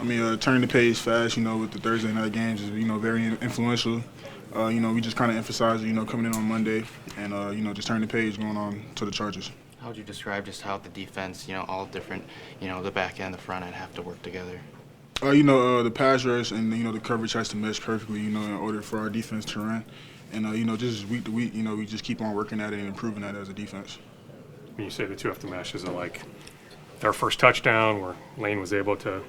I mean, turning the page fast, with the Thursday night games is, very influential. We just kind of emphasize, coming in on Monday and, just turning the page going on to the Chargers. How would you describe just how the defense, all different, the back end, the front end have to work together? The pass rush and, the coverage has to mesh perfectly, in order for our defense to run. And, just week to week, we just keep on working at it and improving that as a defense. When you say the two have to mesh, is it like their first touchdown where Lane was able to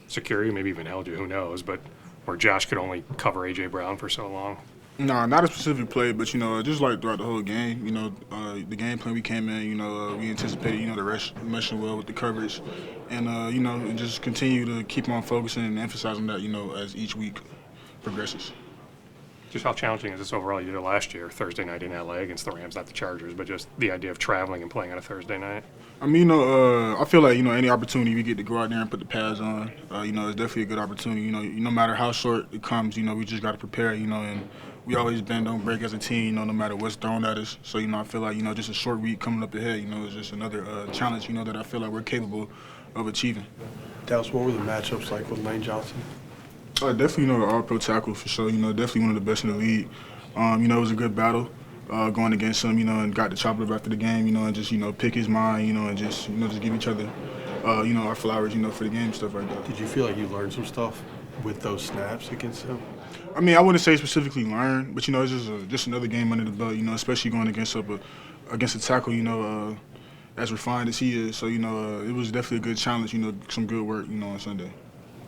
secure you, maybe even held you, who knows, but where Josh could only cover A.J. Brown for so long? No, not a specific play, but, just like throughout the whole game, the game plan we came in, we anticipated, the rush meshing well with the coverage. And, and just continue to keep on focusing and emphasizing that, as each week progresses. Just how challenging is this overall? You did it last year, Thursday night in L.A. against the Rams, not the Chargers, but just the idea of traveling and playing on a Thursday night? I mean, I feel like, any opportunity we get to go out there and put the pads on, it's definitely a good opportunity. No matter how short it comes, we just got to prepare, and we always bend, don't break as a team, no matter what's thrown at us. So, I feel like, just a short week coming up ahead, is just another challenge, that I feel like we're capable of achieving. Dallas, what were the matchups like with Lane Johnson? Definitely, the all-pro tackle for sure. Definitely one of the best in the league. It was a good battle going against him, and got to chop it up after the game, and just, pick his mind, and just, just give each other, our flowers, for the game, stuff like that. Did you feel like you learned some stuff with those snaps against him? I mean, I wouldn't say specifically learn, but, it's just another game under the belt, especially going against a tackle, as refined as he is. So, it was definitely a good challenge, some good work, on Sunday.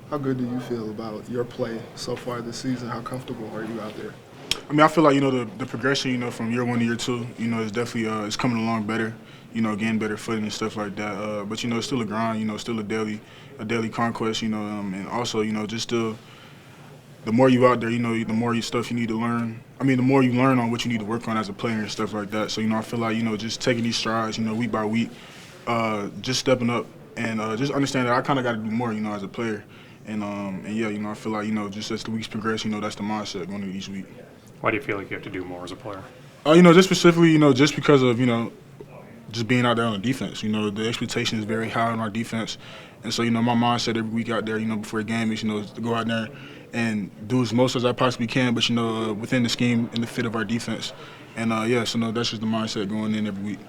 How good do you feel about your play so far this season? How comfortable are you out there? I mean, I feel like, the progression, from year one to year two, is definitely it's coming along better, getting better footing and stuff like that. But, it's still a grind, still a daily conquest, and also, just still the more you out there, the more stuff you need to learn. I mean, the more you learn on what you need to work on as a player and stuff like that. So, I feel like, just taking these strides, week by week, just stepping up and just understand that I kind of got to do more, as a player. And yeah, I feel like, just as the weeks progress, that's the mindset going into each week. Why do you feel like you have to do more as a player? Just specifically, just because of, just being out there on the defense. The expectation is very high on our defense. And so, my mindset every week out there, before a game is, to go out there and do as most as I possibly can, but, within the scheme and the fit of our defense. And, yeah, so, that's just the mindset going in every week.